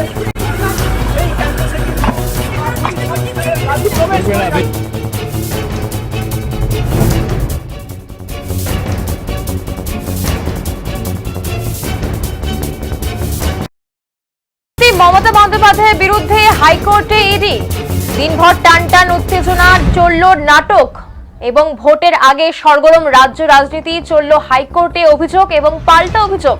মমতা বন্দ্যোপাধ্যায়ের বিরুদ্ধে হাইকোর্টে ইডি। দিনভর টানটান উত্তেজনা, চলল নাটক এবং ভোটের আগে সরগরম রাজ্য রাজনীতি, চলল হাইকোর্টে অভিযোগ এবং পাল্টা অভিযোগ।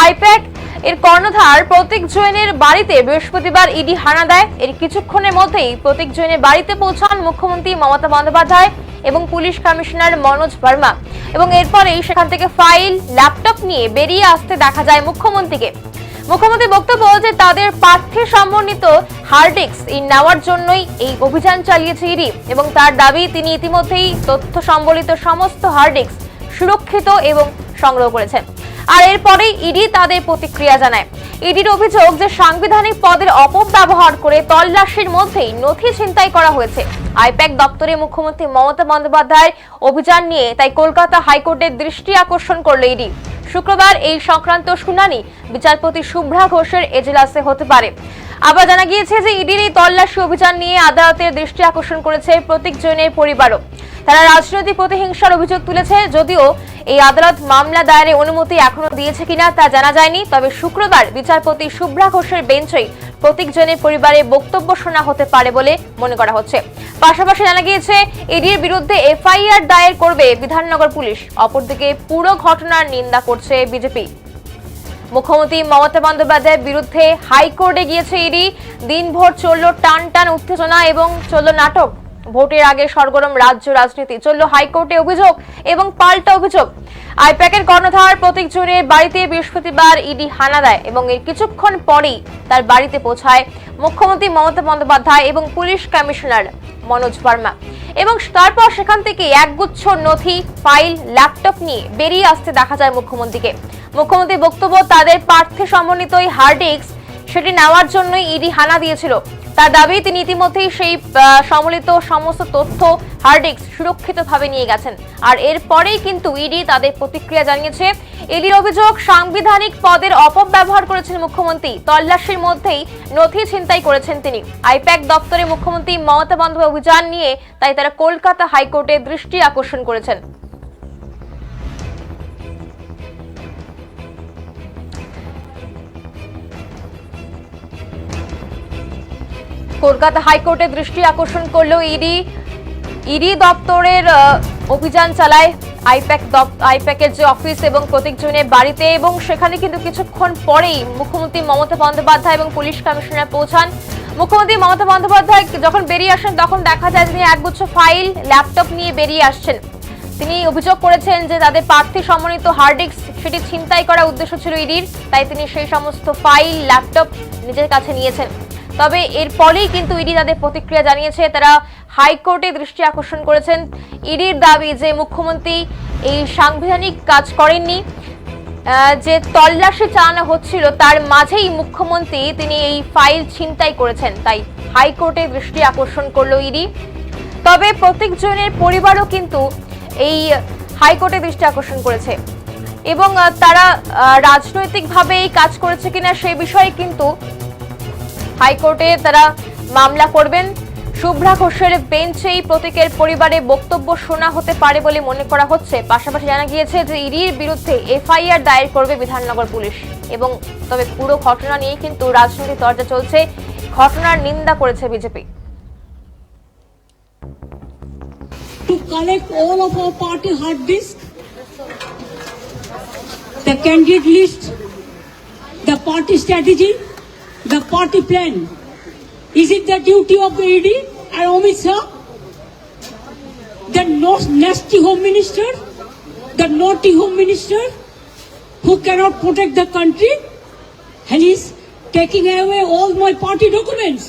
আইপ্যাক এর কর্ণধার প্রতীক জৈনের বাড়িতে বৃহস্পতিবার ইডি হানা দেয়। এর কিছুক্ষণের মধ্যেই প্রতীক জৈনের বাড়িতে পৌঁছান মুখ্যমন্ত্রী মমতা বন্দ্যোপাধ্যায় এবং পুলিশ কমিশনার মনোজ ভার্মা, এবং এরপরেই সেখান থেকে ফাইল, ল্যাপটপ নিয়ে বেরিয়ে আসতে দেখা যায় মুখ্যমন্ত্রীকে। মুখ্যমন্ত্রী বক্তব্য যে তাদের প্রার্থী সমন্বিত হার্ড ডিস্ক নেওয়ার জন্যই এই অভিযান চালিয়েছে ইডি, এবং তার দাবি তিনি ইতিমধ্যেই তথ্য সম্বলিত সমস্ত হার্ড ডিস্ক সুরক্ষিত এবং সংগ্রহ করেছেন। আর এরপরেই ইডি তাদের প্রতিক্রিয়া জানায়। ইডির অভিযোগ যে সাংবিধানিক পদের অপব্যবহার করে তল্লাশির মধ্যেই নথি ছিনতাই করা হয়েছে। আইপ্যাক দপ্তরে মুখ্যমন্ত্রী মমতা বন্দ্যোপাধ্যায়ের অভিযান নিয়ে তাই কলকাতা হাইকোর্টের দৃষ্টি আকর্ষণ করল ইডি। শুক্রবার এই সংক্রান্ত শুনানি বিচারপতি শুভ্রা ঘোষের এজলাসে হতে পারে। আবার জানা গিয়েছে যে ইডির এই তল্লাশি অভিযান নিয়ে আদালতের দৃষ্টি আকর্ষণ করেছে প্রতীক জৈনের পরিবারও। তারা রাজনৈতিক প্রতিহিংসার অভিযোগ তুলেছে, যদিও এই আদালত মামলা দায়েরের অনুমতি এখনো দিয়েছে কিনা তা জানা যায়নি। তবে শুক্রবার বিচারপতি শুভ্রা ঘোষের বেঞ্চেই প্রতীক জৈনের পরিবারের বক্তব্য শোনা হতে পারে বলে মনে করা হচ্ছে। পাশাপাশি জানা গিয়েছে ইডির বিরুদ্ধে এফআইআর দায়ের করবে বিধাননগর পুলিশ। অপরদিকে পুরো ঘটনার নিন্দা করছে বিজেপি। মুখ্যমন্ত্রী মমতা বন্দ্যোপাধ্যায়ের বিরুদ্ধে হাইকোর্টে গিয়েছে ইডি। দিনভর চলল টানটান উত্তেজনা এবং চলল নাটক। ভোটের আগে সরগরম রাজ্য রাজনীতি, চলল হাইকোর্টে অভিযোগ এবং পাল্টা অভিযোগ। আইপ্যাকের কর্ণধার প্রতীক জৈনের বাড়িতে বৃহস্পতিবার ইডি হানা দেয় এবং এর কিছুক্ষণ পরেই তার বাড়িতে পৌঁছায় মুখ্যমন্ত্রী মমতা বন্দ্যোপাধ্যায় এবং পুলিশ কমিশনার মনোজ ভার্মা, এবং তারপর সেখান থেকে একগুচ্ছ নথি, ফাইল, ল্যাপটপ নিয়ে বেরিয়ে আসতে দেখা যায় মুখ্যমন্ত্রীকে। মুখ্যমন্ত্রীর বক্তব্য তাদের প্রার্থী সমন্বিত এই হার্ড ডিস্ক সেটি নেওয়ার জন্যই ইডি হানা দিয়েছিল। তার দাবি তিনি ইতিমধ্যেই সেই সম্মিলিত সমস্ত তথ্য হার্ড ডিস্ক সুরক্ষিতভাবে নিয়ে গেছেন। আর এরপরেই কিন্তু ইডি তাদের প্রতিক্রিয়া জানিয়েছে। ইডির অভিযোগ সাংবিধানিক পদের অপব্যবহার করেছেন মুখ্যমন্ত্রী, তল্লাশির মধ্যেই নথি ছিনতাই করেছেন তিনি। আইপ্যাক দপ্তরে মুখ্যমন্ত্রী মমতা বন্দ্যোপাধ্যায় অভিযান নিয়ে তাই তারা কলকাতা হাইকোর্টে দৃষ্টি আকর্ষণ করেছেন। কলকাতা হাইকোর্টে দৃষ্টি আকর্ষণ করলো ইডি দপ্তরের অভিযান চালায় আইপ্যাকের যে অফিস এবং প্রতীক জৈনের বাড়িতে, এবং সেখানে কিন্তু কিছুক্ষণ পরেই মুখ্যমন্ত্রী মমতা বন্দ্যোপাধ্যায় এবং পুলিশ কমিশনার পৌঁছান। মুখ্যমন্ত্রী মমতা বন্দ্যোপাধ্যায় যখন বেরিয়ে আসেন তখন দেখা যায় তিনি একগুচ্ছ ফাইল, ল্যাপটপ নিয়ে বেরিয়ে আসছেন। তিনি অভিযোগ করেছেন যে তাদের প্রার্থী সমন্বিত হার্ড ডিস্ক সেটি ছিনতাই করার উদ্দেশ্য ছিল ইডির, তাই তিনি সেই সমস্ত ফাইল, ল্যাপটপ নিজের কাছে নিয়েছেন। তবে এরপরেই কিন্তু ইডি তাদের প্রতিক্রিয়া জানিয়েছে। তারা হাইকোর্টে দৃষ্টি আকর্ষণ করেছেন। ইডির দাবি যে মুখ্যমন্ত্রী এই সাংবিধানিক কাজ করেননি, যে তল্লাশি চালানো হচ্ছিল তার মাঝেই মুখ্যমন্ত্রী তিনি এই ফাইল ছিনতাই করেছেন, তাই হাইকোর্টে দৃষ্টি আকর্ষণ করলো ইডি। তবে প্রতীক জৈনের পরিবারও কিন্তু এই হাইকোর্টে দৃষ্টি আকর্ষণ করেছে, এবং তারা রাজনৈতিকভাবে এই কাজ করেছে কিনা সেই বিষয়ে কিন্তু হাইকোর্টে তারা মামলা করবেন। শুভ্রা ঘোষের বেঞ্চেই প্রতীকের পরিবারে বক্তব্য শোনা হতে পারে বলে মনে করা হচ্ছে। পাশাপাশি জানা গিয়েছে যে ইডির বিরুদ্ধে এফআইআর দায়ের করবে বিধাননগর পুলিশ, এবং তবে পুরো ঘটনা নিয়ে কিন্তু রাজনৈতিক চর্চা চলছে। ঘটনার নিন্দা করেছে BJP. To collect all of our party hard disk, the candidate list, the party strategy, the party plan. Is it the duty of the ED and Amit Shah, the nasty home minister, the naughty home minister who cannot protect the country, and is taking away all my party documents?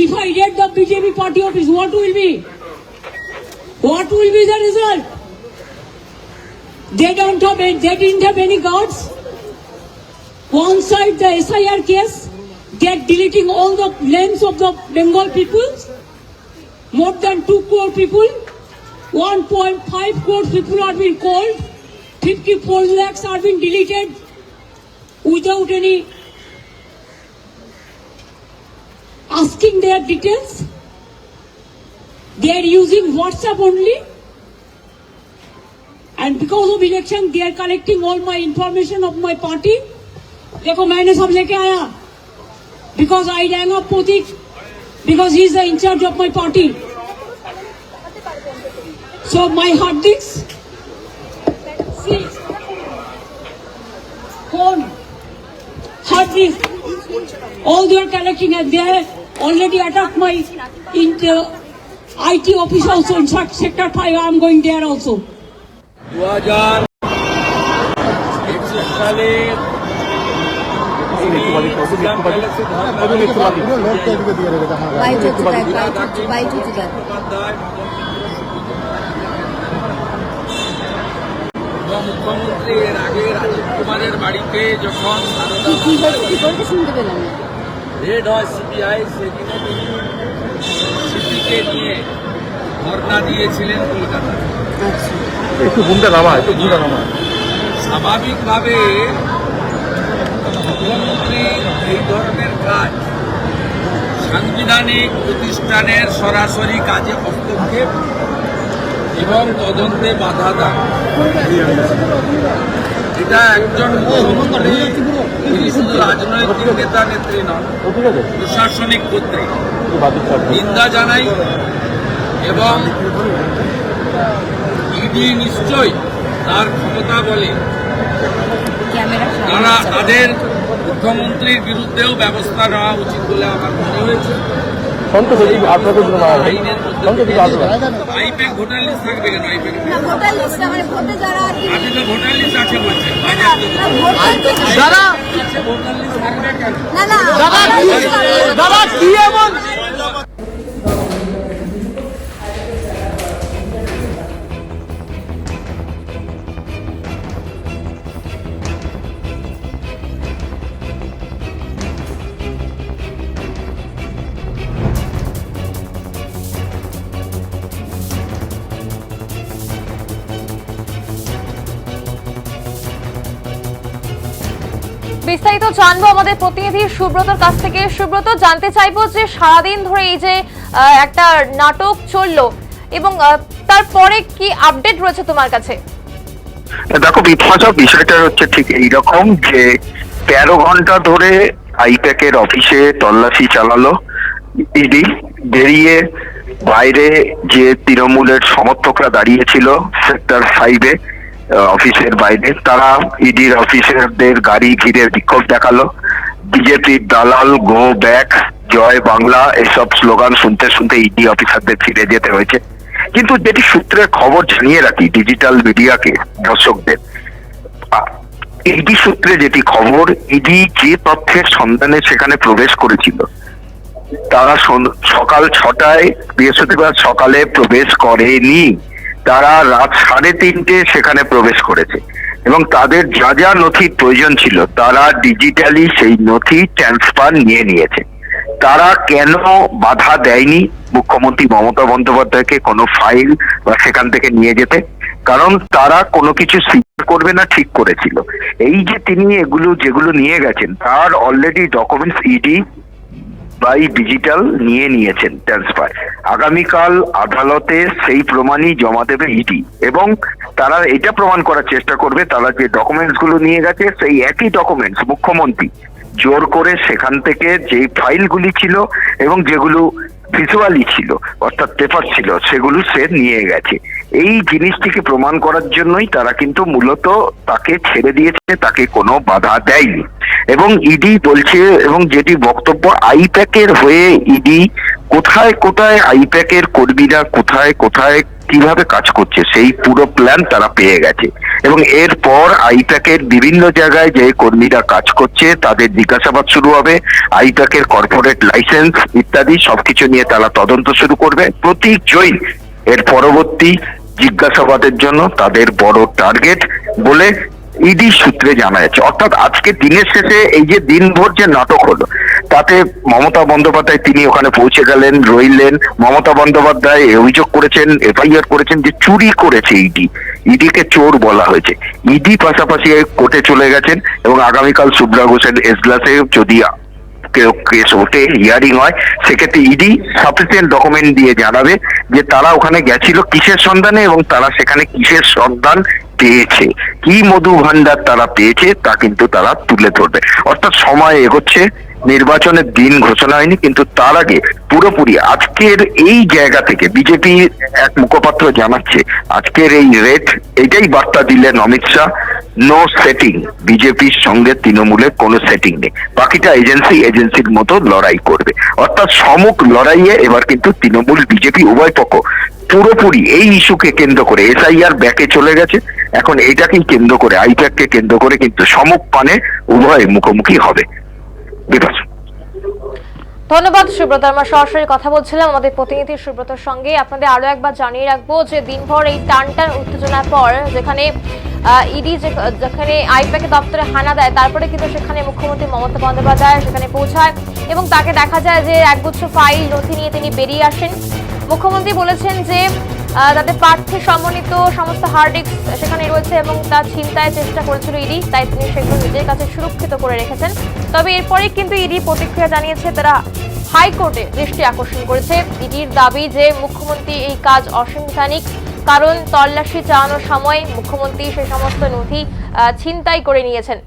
If I raid the BJP party office, what will be? What will be the result? They didn't have any guards. One side the SIR case, they are deleting all the names of the Bengal people. More than 2 crore people, 1.5 crore people are being called. 54 lakhs are being deleted without any asking their details. They are using WhatsApp only. And because of election, they are collecting all my information of my party. देखो मैंने सब लेके आया. Because I rang up Pratik, because he is the in charge of my party. So my hard disks, see, phone, hard disk, all they are collecting, and they have already attacked my IT office also in sector 5. I am going there also. 2061 সালে মুখ্যমন্ত্রী এর আগে রাজীব কুমারের বাড়িতে যখন red হয় CBI, সেদিনে তিনি সিপিকে নিয়ে ধর্ণা দিয়েছিলেন কলকাতায়। স্বাভাবিকভাবে মুখ্যমন্ত্রী এই ধরনের কাজ সাংবিধানিক প্রতিষ্ঠানের সরাসরি কাজে হস্তক্ষেপ এবং তদন্তে বাধা দেয়। এটা একজন মুখ্যমন্ত্রী, তিনি শুধু রাজনৈতিক নেতা নেত্রী নন, প্রশাসনিক কর্তৃ। নিন্দা জানাই এবং ইডি নিশ্চয়ই তার ক্ষমতা বলে তারা তাদের মুখ্যমন্ত্রীর বিরুদ্ধেও ব্যবস্থা নেওয়া উচিত বলে আমার মনে হয়েছে। আইনের মধ্যে আইপ্যাক ভোটার লিস্ট থাকবে কেন? আইপ্যাক ভোটার লিস্ট আপনি তো ভোটার লিস্ট আছে বলছেন, ভোটার লিস্ট থাকবে কেন? বিস্তারিত জানবো আমাদের প্রতিনিধি সুব্রতর কাছ থেকে। সুব্রত, জানতে চাইবো যে সারাদিন ধরে এই যে একটা নাটক চললো এবং তারপরে কি আপডেট রয়েছে তোমার কাছে? দেখো বিপর্যয়, বিষয়টা হচ্ছে ঠিক এইরকম যে 13 ঘন্টা ধরে আইপ্যাকের অফিসে তল্লাশি চালালো ইডি। বেরিয়ে বাইরে যে তৃণমূলের সমর্থকরা দাঁড়িয়েছিল সেক্টর 5-এ অফিসের বাইরে, তারা ইডির অফিসারদের গাড়ি ঘিরে বিক্ষোভ দেখালো। বিজেপির দালাল, গো ব্যাক, জয় বাংলা এসব স্লোগান শুনতে শুনতে ইডি অফিসারদের ফিরে যেতে হয়েছে। কিন্তু যেটি সূত্রের খবর জানিয়ে রাখি ডিজিটাল মিডিয়াকে, দর্শকদের, ইডি সূত্রে যেটি খবর, ইডি যে তথ্যের সন্ধানে সেখানে প্রবেশ করেছিল, তারা সকাল 6টায় বৃহস্পতিবার সকালে প্রবেশ করেনি, তারা রাত 3:30 সেখানে প্রবেশ করেছে এবং তাদের যা যা নথির প্রয়োজন ছিল তারা ডিজিটালি সেই নথি ট্রান্সফার নিয়ে নিয়েছে। তারা কেন বাধা দেয়নি মুখ্যমন্ত্রী মমতা বন্দ্যোপাধ্যায়কে কোনো ফাইল বা সেখান থেকে নিয়ে যেতে? কারণ তারা কোনো কিছু স্বীকার করবে না, ঠিক করেছিল। এই যে তিনি এগুলো যেগুলো নিয়ে গেছেন তার already documents ED by digital নিয়ে নিয়েছেন ট্রান্সফার। আগামীকাল আদালতে সেই প্রমাণই জমা দেবে ইডি এবং তারা এটা প্রমাণ করার চেষ্টা করবে তারা যে ডকুমেন্টস গুলো নিয়ে গেছে সেই একই ডকুমেন্টস মুখ্যমন্ত্রী জোর করে সেখান থেকে যে ফাইলগুলি ছিল এবং যেগুলো ভিজুয়ালি ছিল অর্থাৎ পেপার ছিল সেগুলো সে নিয়ে গেছে। এই জিনিসটিকে প্রমাণ করার জন্যই তারা কিন্তু মূলত তাকে ছেড়ে দিয়েছে, তাকে কোনো বাধা দেয়নি। এবং ইডি বলছে, এবং যেটি বক্তব্য, আইপ্যাকের হয়ে ইডি কোথায় কোথায় আইপ্যাকের কর্মীরা কোথায় কোথায় কিভাবে কাজ করছে সেই পুরো প্ল্যান তারা পেয়ে গেছে এবং এরপর আইপ্যাকের বিভিন্ন জায়গায় যে কর্মীরা কাজ করছে তাদের জিজ্ঞাসাবাদ শুরু হবে। আইপ্যাকের কর্পোরেট লাইসেন্স ইত্যাদি সবকিছু নিয়ে তারা তদন্ত শুরু করবে। প্রতীক জৈন এর পরবর্তী জিজ্ঞাসাবাদের জন্য তাদের বড় টার্গেট বলে ইডি সূত্রে জানা যাচ্ছে। অর্থাৎ আজকে দিনের শেষে এই যে দিনভর যে নাটক হলো তাতে মমতা বন্দ্যোপাধ্যায় তিনি ওখানে পৌঁছে গেলেন, রইলেন। মমতা বন্দ্যোপাধ্যায় অভিযোগ করেছেন, এফআইআর করেছেন যে চুরি করেছে ইডি, ইডিকে চোর বলা হয়েছে। ইডি পাশাপাশি কোর্টে চলে গেছেন এবং আগামীকাল সুব্রা ঘোষের এজলাসে যদি কেস ওঠে, হিয়ারিং হয়, সেক্ষেত্রে ইডি সাফিসিয়েন্ট ডকুমেন্ট দিয়ে জানাবে যে তারা ওখানে গেছিল কিসের সন্ধানে এবং তারা সেখানে কিসের সন্ধান পেয়েছে, কি মধু ভান্ডার তারা পেয়েছে তা কিন্তু তারা তুলে ধরবে। অর্থাৎ সময় এগোচ্ছে, নির্বাচনের দিন ঘোষণা হয়নি, কিন্তু তার আগে পুরোপুরি আজকের এই জায়গা থেকে বিজেপি এক মুখপাত্র জানাচ্ছে আজকের এই রেট এটাই বার্তা দিলেন অমিত শাহ, নো সেটিং, বিজেপির সঙ্গে তৃণমূলের কোনো সেটিং নেই, বাকিটা এজেন্সির মতো লড়াই করবে। অর্থাৎ সম্মুখ লড়াইয়ে এবার কিন্তু তৃণমূল বিজেপি উভয় পক্ষ পুরোপুরি এই ইস্যুকে কেন্দ্র করে, এসআইআর ব্যাকে চলে গেছে, এখন এটাকেই কেন্দ্র করে, আইপ্যাককে কেন্দ্র করে কিন্তু সম্মুখ পানে উভয় মুখোমুখি হবে। বিপাশা, ধন্যবাদ সুব্রত। আমরা সরাসরি কথা বলছিলাম আমাদের প্রতিনিধি সুব্রতর সঙ্গে। আপনাদের আরো একবার জানিয়ে রাখবো যে দিনভর এই টান উত্তেজনার পর যেখানে ইডি যেখানে আইপ্যাকের দপ্তরে হানা দেয়, তারপরে কিন্তু সেখানে মুখ্যমন্ত্রী মমতা বন্দ্যোপাধ্যায় সেখানে পৌঁছায় এবং তাকে দেখা যায় যে একগুচ্ছ ফাইল নথি নিয়ে তিনি বেরিয়ে আসেন। মুখ্যমন্ত্রী বলেছেন যে তাদের প্রার্থী সমন্বিত সমস্ত হার্ড ডিস্ক সেখানে রয়েছে এবং তা ছিনতাইয়ের চেষ্টা করেছিল ইডি, তাই তিনি সেগুলো নিজের কাছে সুরক্ষিত করে রেখেছেন। তবে এরপরে কিন্তু ইডি প্রতিক্রিয়া জানিয়েছে, তারা হাইকোর্টে দৃষ্টি আকর্ষণ করেছে। ইডির দাবি যে মুখ্যমন্ত্রী এই কাজ অসাংবিধানিক, কারণ তল্লাশি চালানোর সময় মুখ্যমন্ত্রী সেই সমস্ত নথি ছিনতাই করে নিয়েছেন।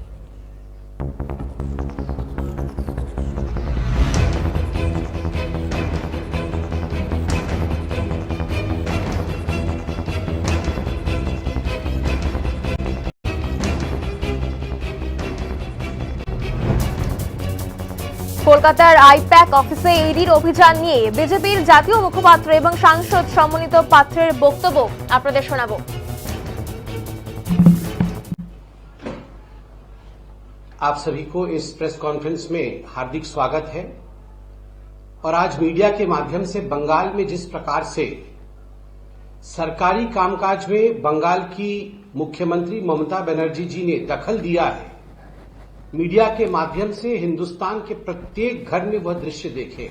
কলকাতার আইপ্যাক অফিসে ইডির অভিযান নিয়ে বিজেপির জাতীয় মুখপাত্র এবং সাংসদ সমন্বিত পাত্রের বক্তব্য আপনাদের শোনাবো। आप सभी को इस प्रेस कॉन्फ्रेंस में हार्दिक स्वागत है। और आज मीडिया के माध्यम से बंगाल में जिस प्रकार से सरकारी कामकाज में बंगाल की मुख्यमंत्री ममता बनर्जी जी ने दखल दिया है, मीडिया के माध्यम से हिंदुस्तान के प्रत्येक घर में वह दृश्य देखे।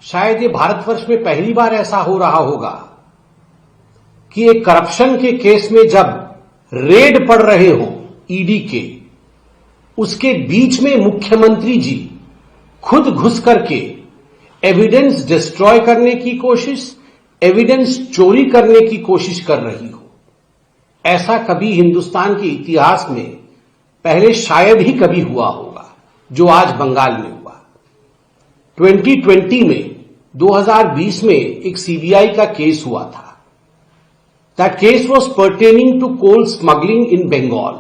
शायद ये भारतवर्ष में पहली बार ऐसा हो रहा होगा कि एक करप्शन के केस में जब रेड पड़ रहे हो ईडी के, उसके बीच में मुख्यमंत्री जी खुद घुस करके एविडेंस डिस्ट्रॉय करने की कोशिश, एविडेंस चोरी करने की कोशिश कर रही हो। ऐसा कभी हिंदुस्तान के इतिहास में पहले शायद ही कभी हुआ होगा जो आज बंगाल में हुआ। 2020 में 2020 में एक सीबीआई का केस हुआ था। That case was pertaining to coal smuggling in Bengal.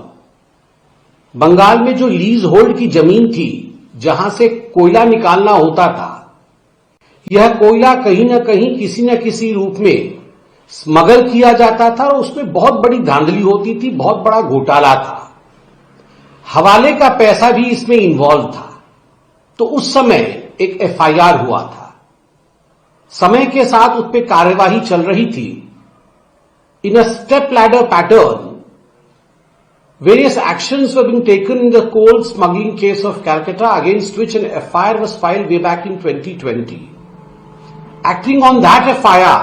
Bengal में जो लीज होल्ड की जमीन थी जहां से कोयला निकालना होता था, यह कोयला कहीं न कहीं किसी न किसी रूप में स्मगल किया जाता था और उसमें बहुत बड़ी धांधली होती थी, बहुत बड़ा घोटाला था, हवाले का पैसा भी इसमें इन्वॉल्व था। तो उस समय एक एफआईआर हुआ था। समय के साथ उस पर कार्यवाही चल रही थी। In a step ladder pattern various actions were being taken in the coal smuggling case of Calcutta, against which an FIR was filed way back in 2020. Acting on that FIR,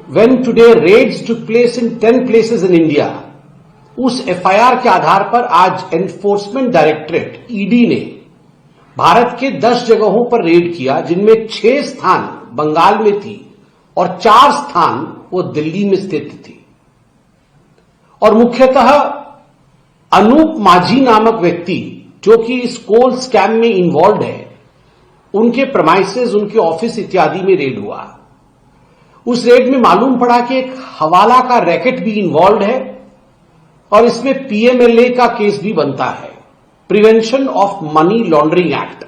when today raids took place in 10 places in India, उस FIR के आधार पर आज enforcement directorate ED ने भारत के 10 जगहों पर red किया, जिनमें 6 स्थान बंगाल में थी और 4 स्थान वो दिल्ली में स्थित थी। और मुख्यतः अनूप माझी नामक व्यक्ति जो कि इस कोल स्कैम में इन्वॉल्व है, उनके प्रमाइसेस, उनके ऑफिस इत्यादि में रेड हुआ। उस रेड में मालूम पड़ा कि एक हवाला का रैकेट भी इन्वॉल्व है और इसमें पीएमएलए का केस भी बनता है, prevention of money laundering act.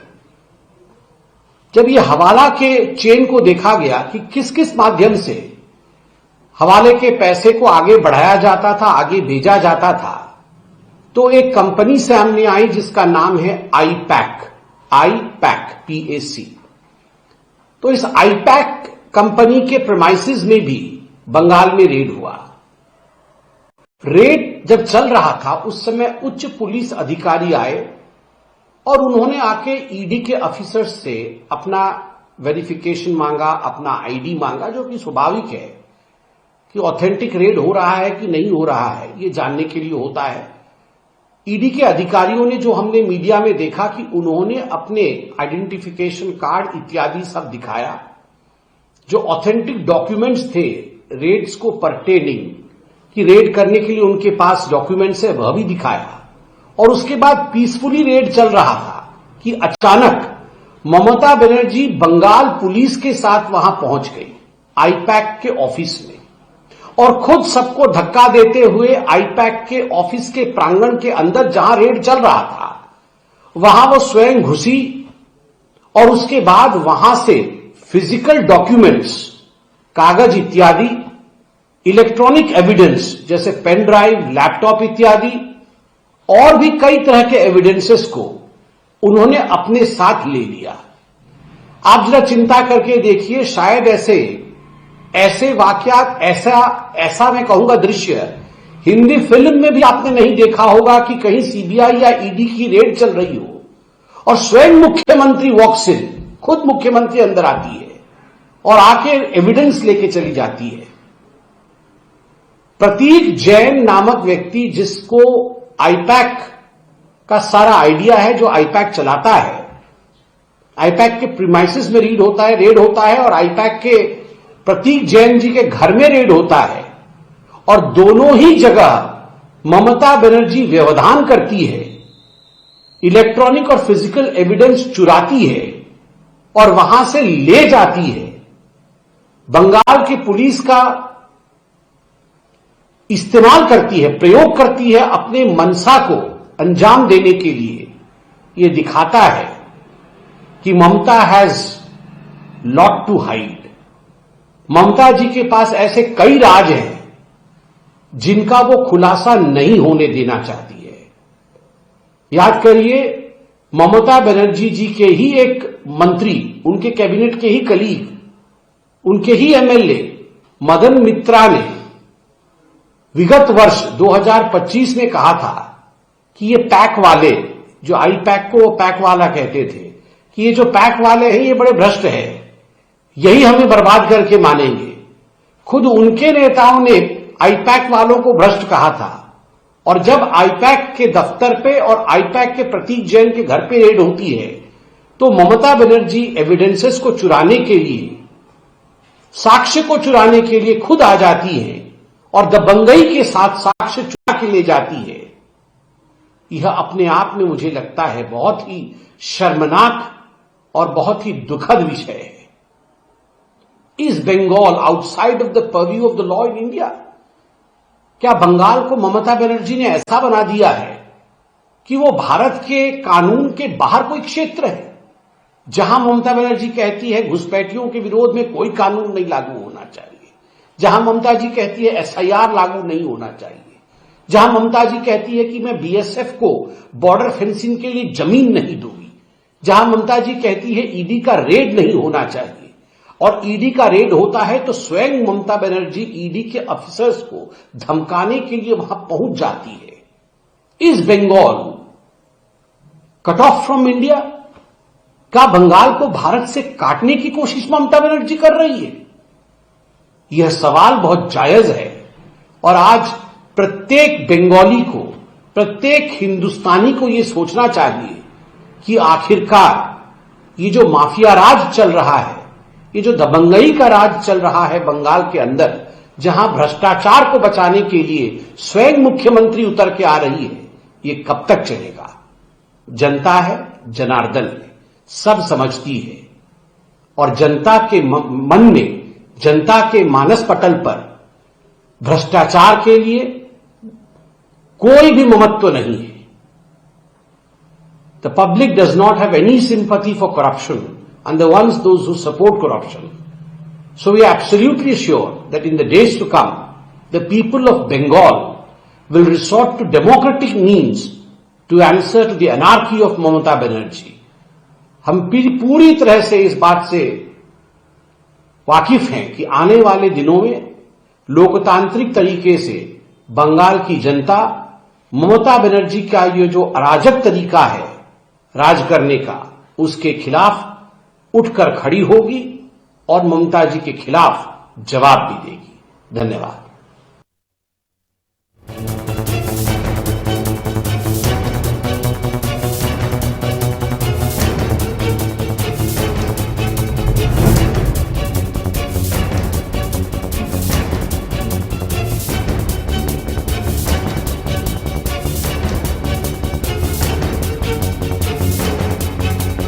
जब ये हवाला के चेन को देखा गया कि किस किस माध्यम से हवाले के पैसे को आगे बढ़ाया जाता था, आगे भेजा जाता था, तो एक कंपनी सामने आई जिसका नाम है आईपैक, PAC। तो इस आईपैक कंपनी के प्रेमाइसेस में भी बंगाल में रेड हुआ। रेड जब चल रहा था उस समय उच्च पुलिस अधिकारी आए और उन्होंने आके ईडी के ऑफिसर्स से अपना वेरिफिकेशन मांगा, अपना आईडी मांगा, जो कि स्वाभाविक है कि ऑथेंटिक रेड हो रहा है कि नहीं हो रहा है, ये जानने के लिए होता है। ईडी के अधिकारियों ने, जो हमने मीडिया में देखा कि उन्होंने अपने आइडेंटिफिकेशन कार्ड इत्यादि सब दिखाया, जो ऑथेंटिक डॉक्यूमेंट्स थे रेड्स को परटेनिंग, कि रेड करने के लिए उनके पास डॉक्यूमेंट्स है, वह भी दिखाया। और उसके बाद पीसफुली रेड चल रहा था कि अचानक ममता बनर्जी बंगाल पुलिस के साथ वहां पहुंच गई आईपैक के ऑफिस में, और खुद सबको धक्का देते हुए आईपैक के ऑफिस के प्रांगण के अंदर जहां रेड चल रहा था वहां वो स्वयं घुसी, और उसके बाद वहां से फिजिकल डॉक्यूमेंट्स, कागज इत्यादि, इलेक्ट्रॉनिक एविडेंस जैसे पेन ड्राइव, लैपटॉप इत्यादि, और भी कई तरह के एविडेंसेस को उन्होंने अपने साथ ले लिया। आप जरा चिंता करके देखिए, शायद ऐसे वाकयात, ऐसा मैं कहूंगा दृश्य हिंदी फिल्म में भी आपने नहीं देखा होगा कि कहीं सीबीआई या ईडी की रेड चल रही हो और स्वयं मुख्यमंत्री वॉक्स इन, खुद मुख्यमंत्री अंदर आती है और आके एविडेंस लेके चली जाती है। प्रतीक जैन नामक व्यक्ति, जिसको आईपैक का सारा आइडिया है, जो आईपैक चलाता है, आईपैक के प्रीमाइसेस में रेड होता है और आईपैक के प्रतीक जैन जी के घर में रेड होता है, और दोनों ही जगह ममता बनर्जी व्यवधान करती है, इलेक्ट्रॉनिक और फिजिकल एविडेंस चुराती है और वहां से ले जाती है। बंगाल की पुलिस का इस्तेमाल करती है, प्रयोग करती है अपने मंशा को अंजाम देने के लिए। यह दिखाता है कि ममता हैज लॉट टू हाइड। ममता जी के पास ऐसे कई राज हैं जिनका वो खुलासा नहीं होने देना चाहती है। याद करिए, ममता बनर्जी जी के ही एक मंत्री, उनके कैबिनेट के ही कलीग, उनके ही एमएलए मदन मित्रा ने विगत वर्ष 2025 में कहा था कि ये पैक वाले, जो आई पैक को वो पैक वाला कहते थे, कि ये जो पैक वाले हैं ये बड़े भ्रष्ट हैं, यही हमें बर्बाद करके मानेंगे। खुद उनके नेताओं ने आईपैक वालों को भ्रष्ट कहा था, और जब आईपैक के दफ्तर पे और आईपैक के प्रतीक जैन के घर पे रेड होती है तो ममता बनर्जी एविडेंसेस को चुराने के लिए, साक्ष्य को चुराने के लिए खुद आ जाती है और दबंगई के साथ साक्ष्य चुरा के ले जाती है। यह अपने आप में मुझे लगता है बहुत ही शर्मनाक और बहुत ही दुखद विषय है। Is Bengal outside of the purview of the law in India? क्या बंगाल को ममता बनर्जी ने ऐसा बना दिया है कि वो भारत के कानून के बाहर कोई क्षेत्र है, जहां ममता बनर्जी कहती है घुसपैठियों के विरोध में कोई कानून नहीं लागू होना चाहिए, जहां ममता जी कहती है एसआईआर लागू नहीं होना चाहिए, जहां ममता जी कहती है कि मैं बीएसएफ को बॉर्डर फेंसिंग के लिए जमीन नहीं दूंगी, जहां ममता जी कहती है ईडी का रेड नहीं होना चाहिए, और ईडी का रेड होता है तो स्वयं ममता बनर्जी ईडी के ऑफिसर्स को धमकाने के लिए वहां पहुंच जाती है। Is Bengal cut off from India? क्या बंगाल को भारत से काटने की कोशिश ममता बनर्जी कर रही है? यह सवाल बहुत जायज है, और आज प्रत्येक बंगाली को, प्रत्येक हिंदुस्तानी को यह सोचना चाहिए कि आखिरकार ये जो माफिया राज चल रहा है, ये जो दबंगई का राज चल रहा है बंगाल के अंदर, जहां भ्रष्टाचार को बचाने के लिए स्वयं मुख्यमंत्री उतर के आ रही है, ये कब तक चलेगा? जनता है, जनार्दन है, सब समझती है, और जनता के मन में, जनता के मानस पटल पर भ्रष्टाचार के लिए कोई भी ममत्व नहीं है। The public does not have any sympathy for corruption and the ones those who support corruption. So we are absolutely sure that in the days to come, the people of Bengal will resort to democratic means to answer to the anarchy of Mamata Banerjee. हम पूरी तरह से इस बात से वाकिफ हैं कि आने वाले दिनों में लोकतांत्रिक तरीके से बंगाल की जनता ममता बनर्जी का ये जो अराजक तरीका है राज करने का, उसके खिलाफ उठकर खड़ी होगी और ममता जी के खिलाफ जवाब भी देगी। धन्यवाद।